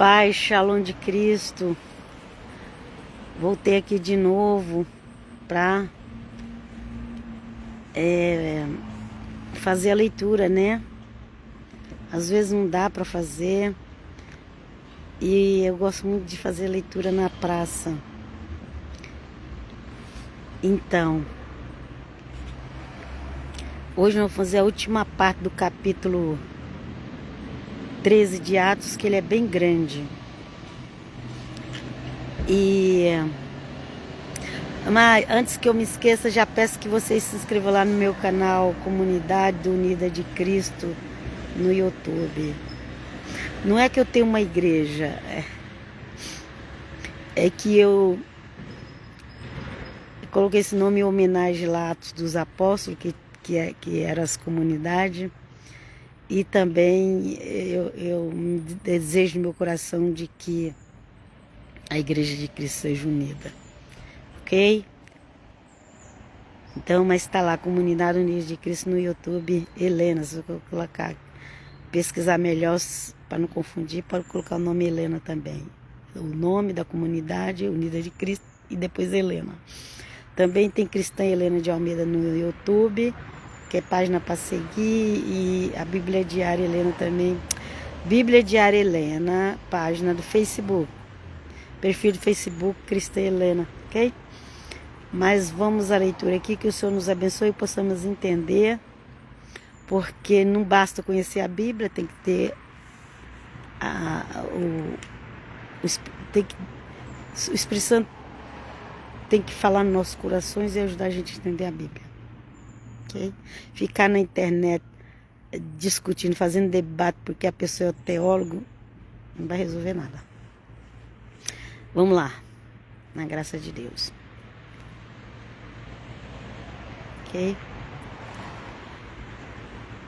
Paz, Shalom de Cristo. Voltei aqui de novo para fazer a leitura, né? Às vezes não dá para fazer. E eu gosto muito de fazer leitura na praça. Então, hoje nós vamos fazer a última parte do capítulo 13 de Atos, que ele é bem grande. Mas antes que eu me esqueça, já peço que vocês se inscrevam lá no meu canal Comunidade Unida de Cristo no YouTube. Não é que eu tenho uma igreja, é que eu coloquei esse nome em homenagem lá a Atos dos Apóstolos, que era as comunidades. E também eu desejo no meu coração de que a Igreja de Cristo seja unida. Ok? Então, mas está lá, Comunidade Unida de Cristo no YouTube, Helena. Se eu colocar, pesquisar melhor, para não confundir, pode colocar o nome Helena também. O nome da Comunidade Unida de Cristo e depois Helena. Também tem Cristã Helena de Almeida no YouTube, que é página para seguir, e a Bíblia Diária Helena também. Bíblia Diária Helena, página do Facebook. Perfil do Facebook, Cristã Helena, ok? Mas vamos à leitura aqui, que o Senhor nos abençoe e possamos entender, porque não basta conhecer a Bíblia, tem que ter o Espírito Santo tem que falar nos nossos corações e ajudar a gente a entender a Bíblia. Okay? Ficar na internet discutindo, fazendo debate porque a pessoa é teólogo, não vai resolver nada. Vamos lá, na graça de Deus. Ok?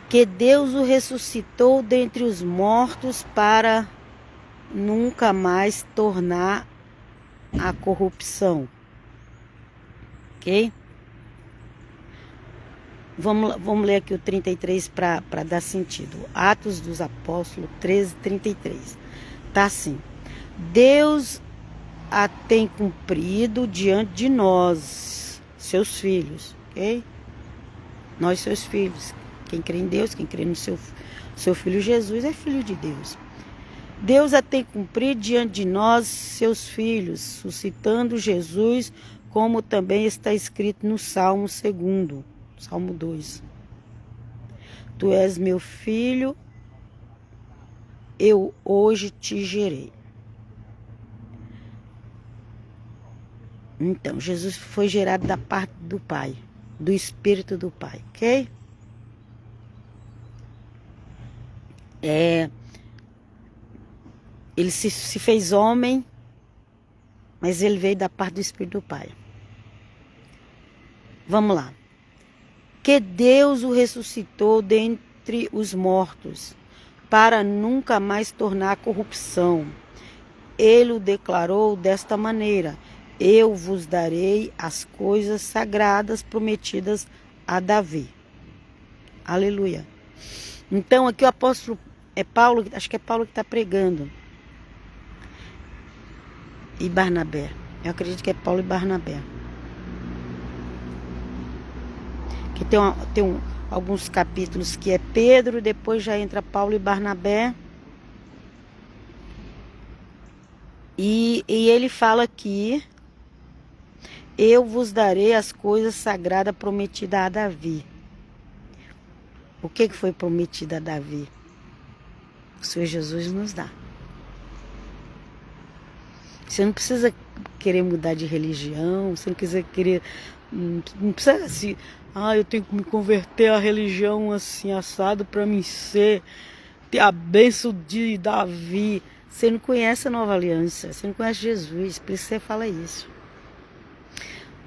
Que Deus o ressuscitou dentre os mortos para nunca mais tornar a corrupção. Ok? Vamos ler aqui o 33 para dar sentido. Atos dos Apóstolos 13, 33. Tá assim. Deus a tem cumprido diante de nós, seus filhos. Ok? Nós, seus filhos. Quem crê em Deus, quem crê no seu Filho Jesus, é filho de Deus. Deus a tem cumprido diante de nós, seus filhos, suscitando Jesus, como também está escrito no Salmo 2, Salmo 2. Tu és meu filho, eu hoje te gerei. Então, Jesus foi gerado da parte do Pai, do Espírito do Pai, ok? Ele se fez homem, mas ele veio da parte do Espírito do Pai. Vamos lá. Que Deus o ressuscitou dentre os mortos, para nunca mais tornar a corrupção. Ele o declarou desta maneira: eu vos darei as coisas sagradas prometidas a Davi. Aleluia. Então aqui o apóstolo Paulo, acho que é Paulo que está pregando. E Barnabé. Eu acredito que é Paulo e Barnabé. Que tem alguns capítulos que é Pedro, depois já entra Paulo e Barnabé. E ele fala aqui: eu vos darei as coisas sagradas prometidas a Davi. O que foi prometido a Davi? O Senhor Jesus nos dá. Você não precisa querer mudar de religião, você não precisa querer... Não precisa assim, eu tenho que me converter à religião assim, assado, para mim ter a bênção de Davi. Você não conhece a nova aliança, você não conhece Jesus, por isso você fala isso.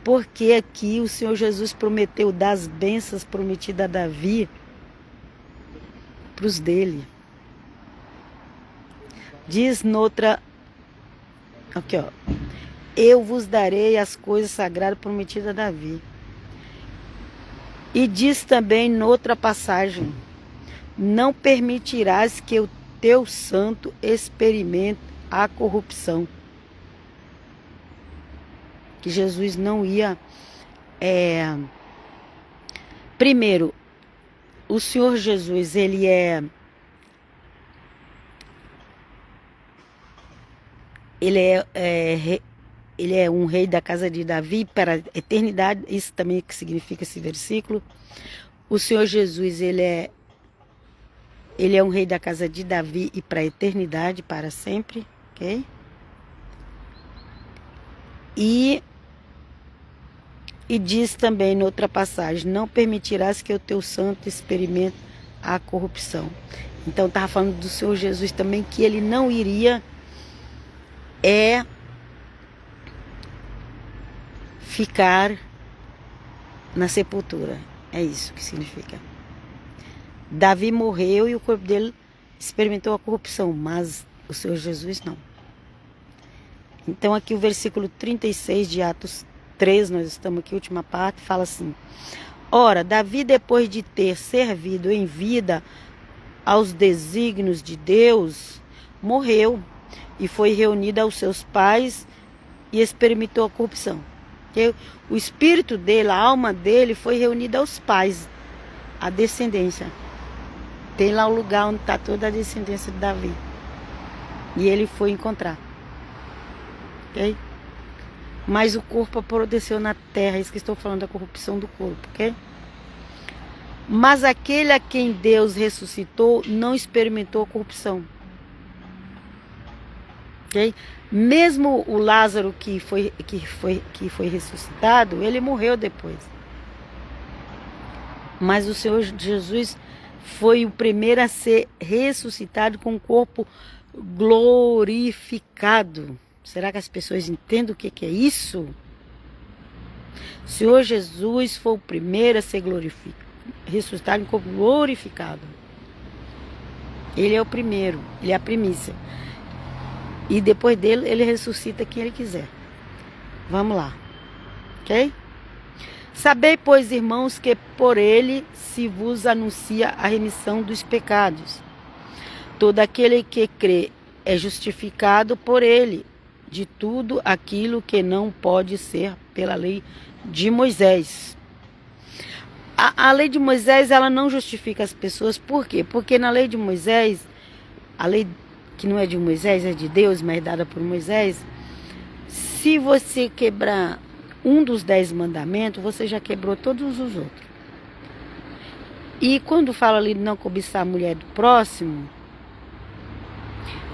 Porque aqui o Senhor Jesus prometeu das bênçãos prometidas a Davi para os dele. Diz noutra... Aqui, ó. Eu vos darei as coisas sagradas prometidas a Davi. E diz também noutra passagem: não permitirás que o teu santo experimente à corrupção. Que Jesus não ia... Primeiro, o Senhor Jesus, ele é um rei da casa de Davi para a eternidade. Isso também que significa esse versículo. O Senhor Jesus, ele é um rei da casa de Davi e para a eternidade, para sempre, ok? E diz também em outra passagem, não permitirás que o teu santo experimente a corrupção. Então estava falando do Senhor Jesus também, que ele não iria ficar na sepultura. É isso que significa. Davi morreu e o corpo dele experimentou a corrupção, mas o Senhor Jesus não. Então aqui o versículo 36 de Atos 3, nós estamos aqui, última parte, fala assim: ora, Davi, depois de ter servido em vida aos desígnios de Deus, morreu e foi reunido aos seus pais e experimentou a corrupção. O espírito dele, a alma dele foi reunida aos pais, a descendência. Tem lá o lugar onde está toda a descendência de Davi. E ele foi encontrar. Ok? Mas o corpo apodreceu na terra. Isso que estou falando da corrupção do corpo. Ok? Mas aquele a quem Deus ressuscitou não experimentou a corrupção. Ok? Mesmo o Lázaro que foi ressuscitado, ele morreu depois. Mas o Senhor Jesus foi o primeiro a ser ressuscitado com o corpo glorificado. Será que as pessoas entendem o que é isso? O Senhor Jesus foi o primeiro a ser ressuscitado com o corpo glorificado. Ele é o primeiro, ele é a primícia. E depois dele, ele ressuscita quem ele quiser. Vamos lá. Ok? Sabei, pois, irmãos, que por ele se vos anuncia a remissão dos pecados. Todo aquele que crê é justificado por ele, de tudo aquilo que não pode ser pela lei de Moisés. A lei de Moisés, ela não justifica as pessoas. Por quê? Porque na lei de Moisés, a lei que não é de Moisés, é de Deus, mas é dada por Moisés, se você quebrar um dos 10 mandamentos, você já quebrou todos os outros. E quando fala ali de não cobiçar a mulher do próximo,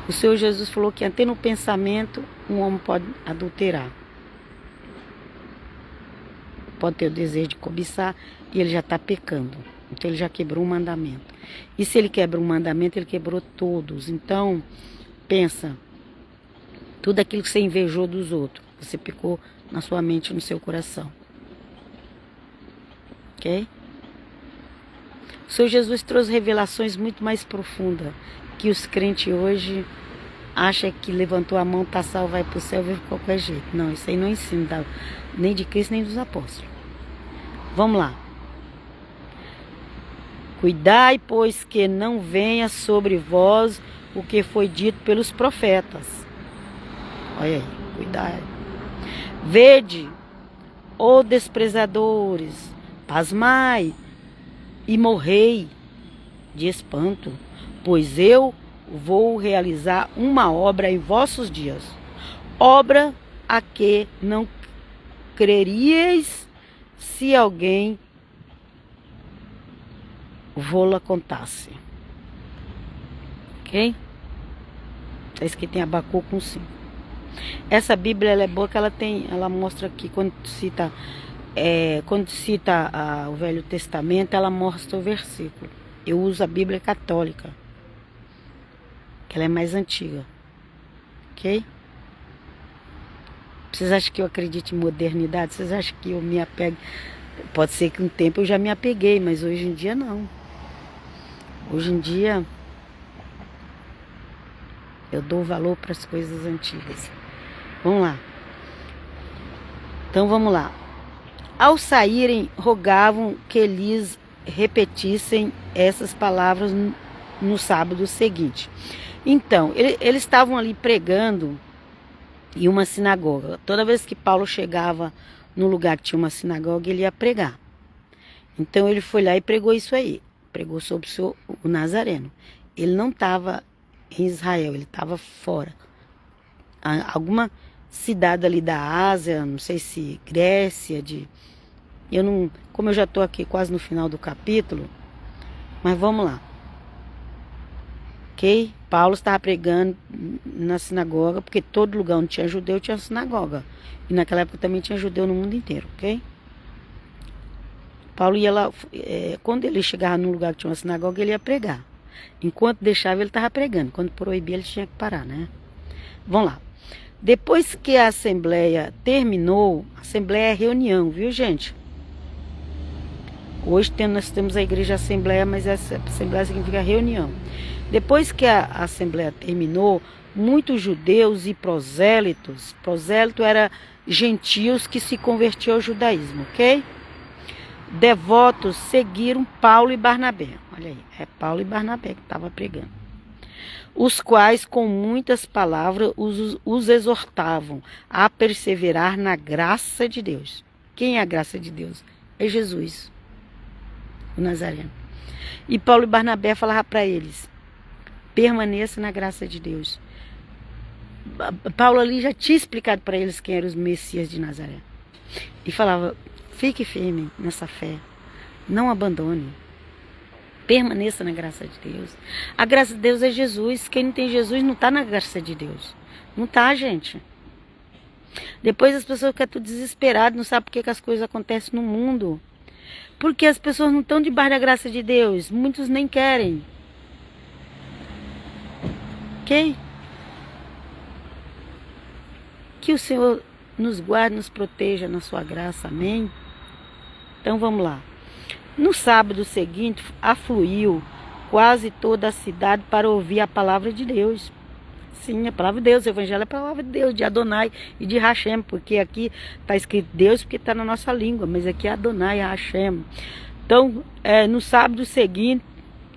o Senhor Jesus falou que até no pensamento um homem pode adulterar. Pode ter o desejo de cobiçar e ele já está pecando. Então ele já quebrou um mandamento. E se ele quebra um mandamento, ele quebrou todos. Então, pensa, tudo aquilo que você invejou dos outros, você pecou na sua mente e no seu coração. Ok? O Senhor Jesus trouxe revelações muito mais profundas que os crentes hoje acham que levantou a mão, tá salvo, vai para o céu, vive de qualquer jeito. Não, isso aí não ensina, nem de Cristo, nem dos apóstolos. Vamos lá. Cuidai, pois, que não venha sobre vós o que foi dito pelos profetas. Olha aí, cuidai. Vede, ó desprezadores, pasmai e morrei de espanto, pois eu vou realizar uma obra em vossos dias, obra a que não creríeis se alguém vô-la contasse. Ok? Está escrito em Abacuque 1:5. Essa Bíblia ela é boa que ela mostra aqui, quando cita o Velho Testamento, ela mostra o versículo. Eu uso a Bíblia católica, que ela é mais antiga. Ok? Vocês acham que eu acredito em modernidade? Vocês acham que eu me apego? Pode ser que um tempo eu já me apeguei, mas hoje em dia não. Hoje em dia eu dou valor para as coisas antigas. Vamos lá. Então vamos lá. Ao saírem, rogavam que lhes repetissem essas palavras no sábado seguinte. Então, eles estavam ali pregando em uma sinagoga. Toda vez que Paulo chegava num lugar que tinha uma sinagoga, ele ia pregar. Então ele foi lá e pregou isso aí. Pregou sobre o Nazareno. Ele não estava em Israel, ele estava fora. Alguma cidade ali da Ásia, não sei se Grécia, como eu já estou aqui quase no final do capítulo, mas vamos lá. Ok? Paulo estava pregando na sinagoga, porque todo lugar onde tinha judeu tinha sinagoga. E naquela época também tinha judeu no mundo inteiro, ok? Paulo ia lá, quando ele chegava num lugar que tinha uma sinagoga, ele ia pregar. Enquanto deixava, ele estava pregando. Quando proibia, ele tinha que parar, né? Vamos lá. Depois que a assembleia terminou, assembleia é reunião, viu, gente? Hoje nós temos a igreja assembleia, mas essa assembleia significa reunião. Depois que a assembleia terminou, muitos judeus e prosélitos, prosélito era gentios que se convertiam ao judaísmo, ok? Devotos seguiram Paulo e Barnabé. Olha aí, é Paulo e Barnabé que estavam pregando. Os quais, com muitas palavras, os exortavam a perseverar na graça de Deus. Quem é a graça de Deus? É Jesus, o Nazareno. E Paulo e Barnabé falavam para eles: permaneça na graça de Deus. Paulo ali já tinha explicado para eles quem eram os Messias de Nazaré. E falava: fique firme nessa fé. Não abandone. Permaneça na graça de Deus. A graça de Deus é Jesus. Quem não tem Jesus não está na graça de Deus. Não está, gente. Depois as pessoas ficam tudo desesperadas, não sabem por que as coisas acontecem no mundo. Porque as pessoas não estão debaixo da graça de Deus. Muitos nem querem. Ok? Que o Senhor nos guarde, nos proteja na sua graça. Amém? Então vamos lá. No sábado seguinte, afluiu quase toda a cidade para ouvir a palavra de Deus. Sim, a palavra de Deus, o evangelho é a palavra de Deus, de Adonai e de Hashem, porque aqui está escrito Deus porque está na nossa língua, mas aqui é Adonai e Hashem. Então, no sábado seguinte,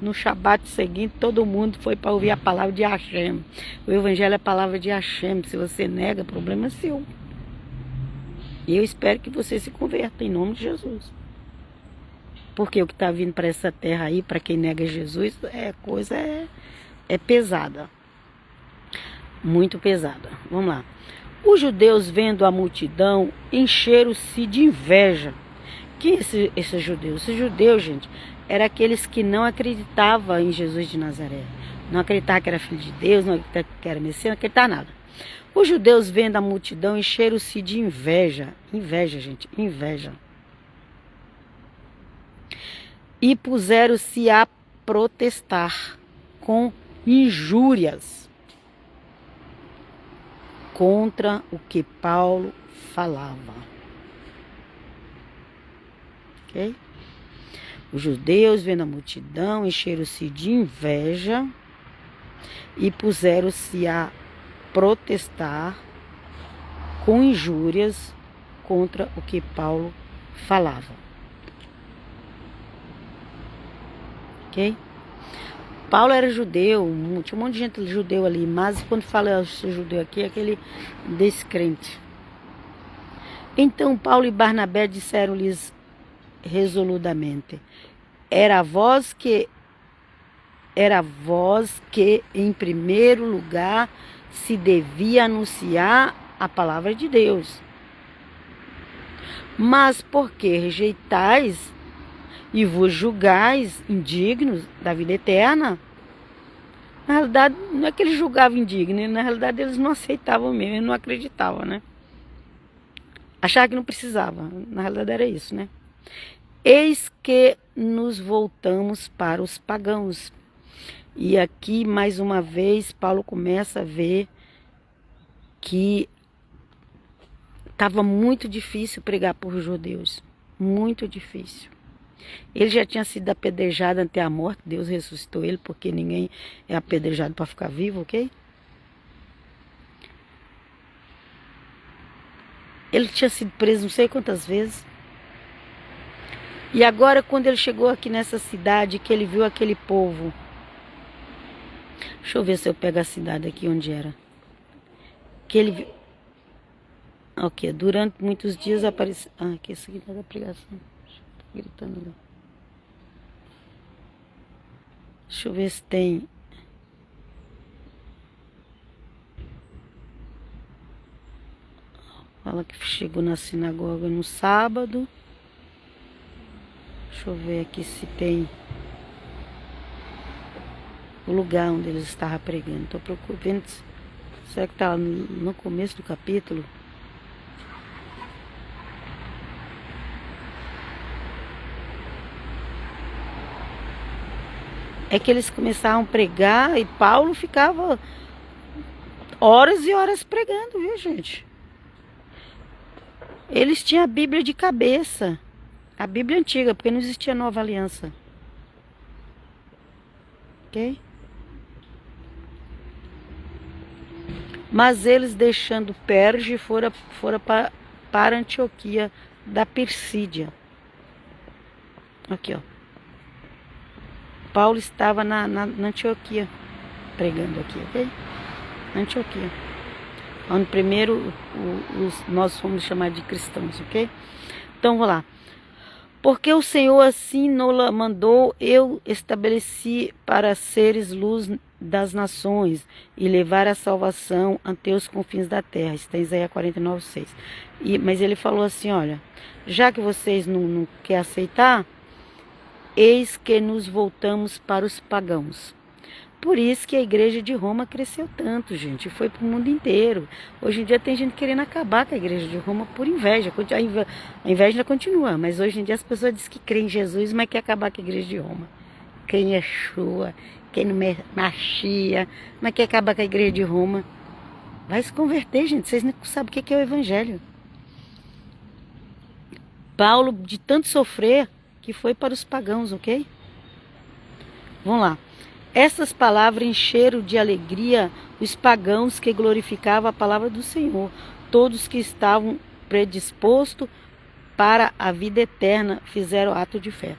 no Shabat seguinte, todo mundo foi para ouvir a palavra de Hashem. O evangelho é a palavra de Hashem. Se você nega, o problema é seu. E eu espero que você se converta em nome de Jesus. Porque o que está vindo para essa terra aí, para quem nega Jesus, é pesada. Muito pesada. Vamos lá. Os judeus, vendo a multidão, encheram-se de inveja. Quem é esse judeu? Esse judeu, gente, era aqueles que não acreditavam em Jesus de Nazaré. Não acreditavam que era filho de Deus, não acreditavam que era Messias, não acreditavam nada. Os judeus, vendo a multidão, encheram-se de inveja. Inveja, gente, inveja. E puseram-se a protestar com injúrias contra o que Paulo falava. Ok? Os judeus, vendo a multidão, encheram-se de inveja e puseram-se a protestar com injúrias contra o que Paulo falava. Ok? Paulo era judeu, tinha um monte de gente judeu ali, mas quando fala judeu aqui, é aquele descrente. Então Paulo e Barnabé disseram-lhes resoludamente: era vós que em primeiro lugar se devia anunciar a palavra de Deus. Mas porque rejeitais e vos julgais indignos da vida eterna, na realidade não é que eles julgavam indignos, na realidade eles não aceitavam mesmo, eles não acreditavam, né? Achavam que não precisava, na realidade era isso, né? Eis que nos voltamos para os pagãos. E aqui, mais uma vez, Paulo começa a ver que estava muito difícil pregar por judeus. Muito difícil. Ele já tinha sido apedrejado até a morte. Deus ressuscitou ele, porque ninguém é apedrejado para ficar vivo, ok? Ele tinha sido preso não sei quantas vezes. E agora, quando ele chegou aqui nessa cidade, que ele viu aquele povo Deixa eu ver se eu pego a cidade aqui onde era. Que ele... Ok, durante muitos dias apareceu... Ah, aqui, isso aqui tá da pregação. Tá gritando ali. Deixa eu ver se tem... Fala que chegou na sinagoga no sábado. Deixa eu ver aqui se tem o lugar onde eles estavam pregando. Estou procurando. Será que está no começo do capítulo? É que eles começaram a pregar e Paulo ficava horas e horas pregando, viu, gente? Eles tinham a Bíblia de cabeça. A Bíblia antiga, porque não existia Nova Aliança. Ok? Mas eles, deixando Perge, foram para Antioquia da Persídia. Aqui, ó. Paulo estava na Antioquia, pregando aqui, ok? Antioquia. Onde primeiro nós fomos chamados de cristãos, ok? Então, vamos lá. Porque o Senhor assim nos mandou, eu estabeleci para seres luz das nações e levar a salvação ante os confins da terra. Está em Isaías 49:6. Mas ele falou assim, olha, já que vocês não querem aceitar, eis que nos voltamos para os pagãos. Por isso que a igreja de Roma cresceu tanto, gente. Foi para o mundo inteiro. Hoje em dia tem gente querendo acabar com a igreja de Roma por inveja. A inveja ainda continua, mas hoje em dia as pessoas dizem que creem em Jesus, mas quer acabar com a igreja de Roma. Creem em Yeshua, creem no Machia, mas quer acabar com a igreja de Roma. Vai se converter, gente. Vocês não sabem o que é o evangelho. Paulo, de tanto sofrer, que foi para os pagãos, ok? Vamos lá. Essas palavras encheram de alegria os pagãos que glorificavam a palavra do Senhor. Todos que estavam predispostos para a vida eterna fizeram ato de fé.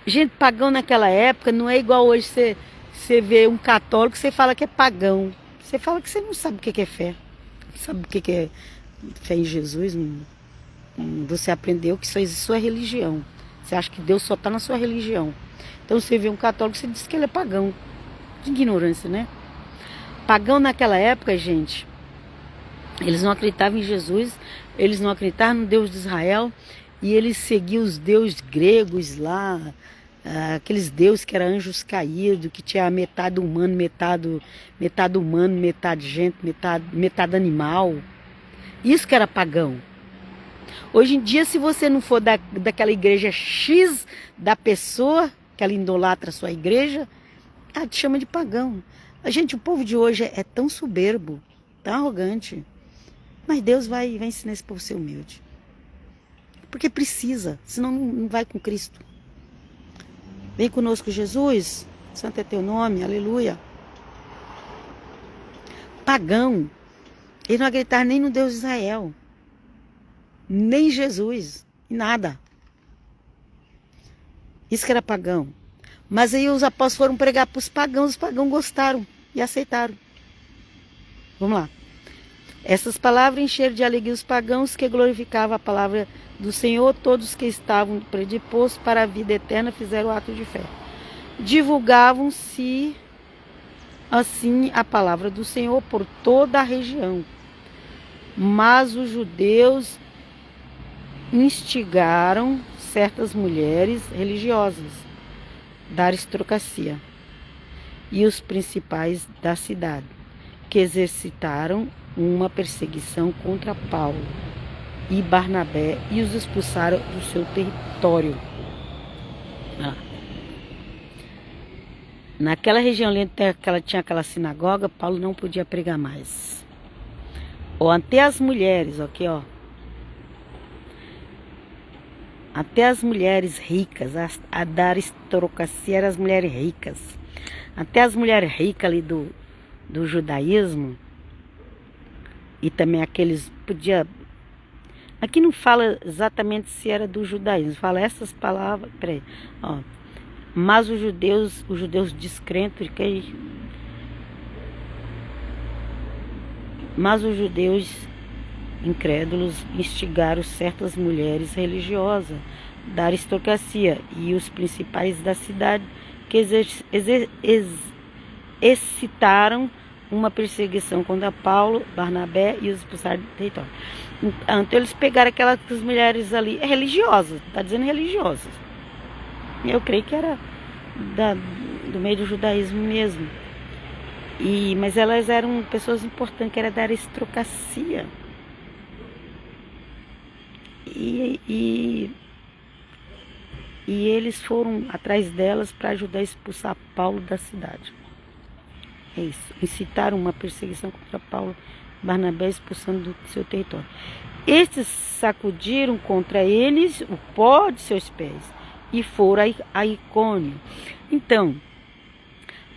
Gente, pagão naquela época não é igual hoje você vê um católico, você fala que é pagão. Você fala que você não sabe o que é fé. Não sabe o que é fé em Jesus. Você aprendeu que isso é religião. Você acha que Deus só está na sua religião. Então você vê um católico, você diz que ele é pagão. Que ignorância, né? Pagão naquela época, gente, eles não acreditavam em Jesus, eles não acreditavam no Deus de Israel, e eles seguiam os deuses gregos lá, aqueles deuses que eram anjos caídos, que tinha metade humano, metade gente, metade animal. Isso que era pagão. Hoje em dia, se você não for daquela igreja X da pessoa, que ela idolatra a sua igreja, te chama de pagão. Gente, o povo de hoje é tão soberbo, tão arrogante. Mas Deus vai ensinar esse povo a ser humilde. Porque precisa, senão não vai com Cristo. Vem conosco, Jesus. Santo é teu nome, aleluia. Pagão. Ele não acreditava nem no Deus de Israel. Nem Jesus. Nada. Isso que era pagão. Mas aí os apóstolos foram pregar para os pagãos gostaram e aceitaram. Vamos lá. Essas palavras encheram de alegria os pagãos que glorificavam a palavra do Senhor. Todos que estavam predispostos para a vida eterna fizeram o ato de fé. Divulgavam-se assim a palavra do Senhor por toda a região. Mas os judeus instigaram certas mulheres religiosas da aristocracia e os principais da cidade, que exercitaram uma perseguição contra Paulo e Barnabé e os expulsaram do seu território. Naquela região ali tinha aquela sinagoga, Paulo não podia pregar mais. Até as mulheres, aqui ó. Até as mulheres ricas, a da aristocracia eram as mulheres ricas. Até as mulheres ricas ali do judaísmo, e também aqueles, aqui não fala exatamente se era do judaísmo, fala essas palavras, peraí, ó. Mas os judeus descrentes Mas os judeus incrédulos instigaram certas mulheres religiosas da aristocracia e os principais da cidade que excitaram uma perseguição contra Paulo, Barnabé e os expulsaram do território. Então eles pegaram aquelas mulheres ali, religiosas, está dizendo religiosas. Eu creio que era do meio do judaísmo mesmo. Mas elas eram pessoas importantes, que era da aristocracia. E eles foram atrás delas para ajudar a expulsar Paulo da cidade. É isso. Incitaram uma perseguição contra Paulo, Barnabé, expulsando do seu território. Estes sacudiram contra eles o pó de seus pés e foram a Icônio. Então,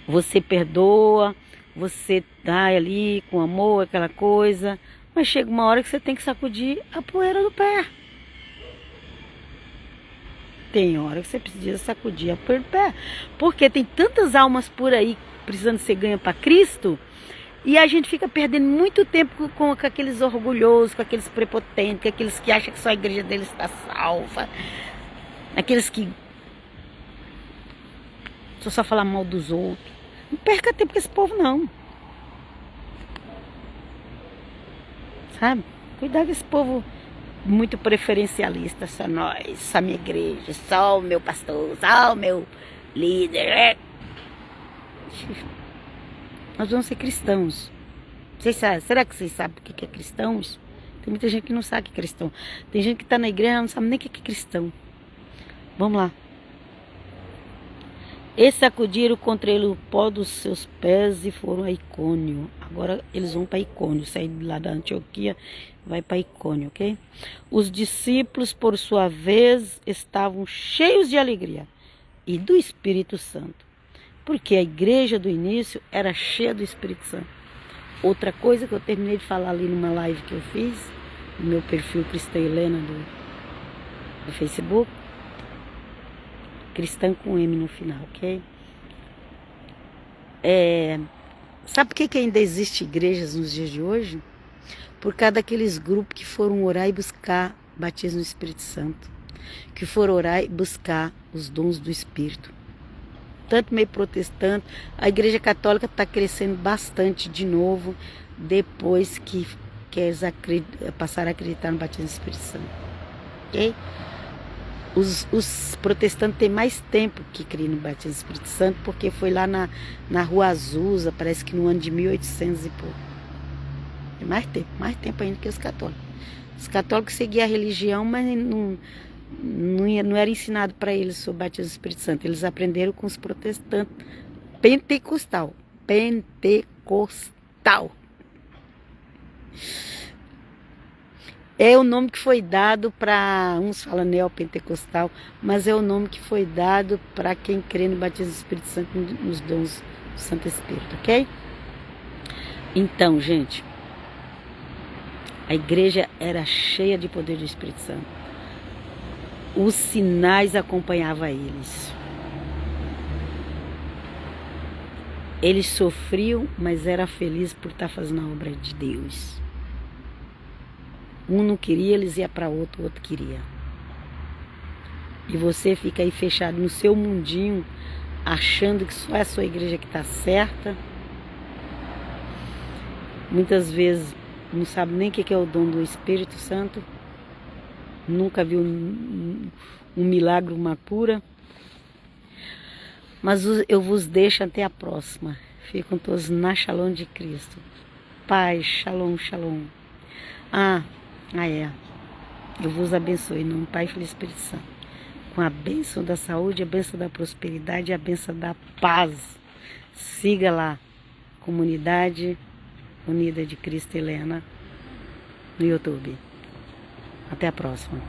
você perdoa, você dá ali com amor, aquela coisa, mas chega uma hora que você tem que sacudir a poeira do pé. Tem hora que você precisa sacudir a poeira do pé, porque tem tantas almas por aí precisando ser ganha para Cristo, e a gente fica perdendo muito tempo com aqueles orgulhosos, com aqueles prepotentes, com aqueles que acham que só a igreja deles está salva, aqueles que só falar mal dos outros. Não perca tempo com esse povo, não. Sabe? Cuidado com esse povo muito preferencialista. Só nós, só a minha igreja, só o meu pastor, só o meu líder. Nós vamos ser cristãos. Será que vocês sabem o que é cristãos? Tem muita gente que não sabe o que é cristão. Tem gente que está na igreja e não sabe nem o que é cristão. Vamos lá. Eles sacudiram contra ele o pó dos seus pés e foram a Icônio. Agora eles vão para Icônio, sair lá da Antioquia, vai para Icônio, ok? Os discípulos, por sua vez, estavam cheios de alegria e do Espírito Santo, porque a igreja do início era cheia do Espírito Santo. Outra coisa que eu terminei de falar ali numa live que eu fiz, no meu perfil Cristã Helena do Facebook, cristã com M no final, ok? Sabe por que ainda existe igrejas nos dias de hoje? Por causa daqueles grupos que foram orar e buscar batismo no Espírito Santo, que foram orar e buscar os dons do Espírito. Tanto meio protestante, a igreja católica está crescendo bastante de novo, depois que eles passaram a acreditar no batismo do Espírito Santo, ok? Os protestantes têm mais tempo que criam no batismo do Espírito Santo, porque foi lá na Rua Azusa, parece que no ano de 1800 e pouco. Tem mais tempo ainda que os católicos. Os católicos seguiam a religião, mas não era ensinado para eles sobre o batismo do Espírito Santo. Eles aprenderam com os protestantes. Pentecostal. É o nome que foi dado para, uns falam neopentecostal, mas é o nome que foi dado para quem crê no batismo do Espírito Santo, nos dons do Santo Espírito, ok? Então, gente, a igreja era cheia de poder do Espírito Santo. Os sinais acompanhavam eles. Eles sofriam, mas eram felizes por estar fazendo a obra de Deus. Um não queria, eles iam para outro, o outro queria. E você fica aí fechado no seu mundinho, achando que só é a sua igreja que está certa. Muitas vezes não sabe nem o que é o dom do Espírito Santo. Nunca viu um milagre, uma cura. Mas eu vos deixo até a próxima. Ficam todos na Shalom de Cristo. Paz, Shalom, Shalom. Eu vos abençoe em nome do Pai, Filho e Espírito Santo. Com a bênção da saúde, a bênção da prosperidade e a bênção da paz. Siga lá, Comunidade Unida de Cristo Helena, no YouTube. Até a próxima.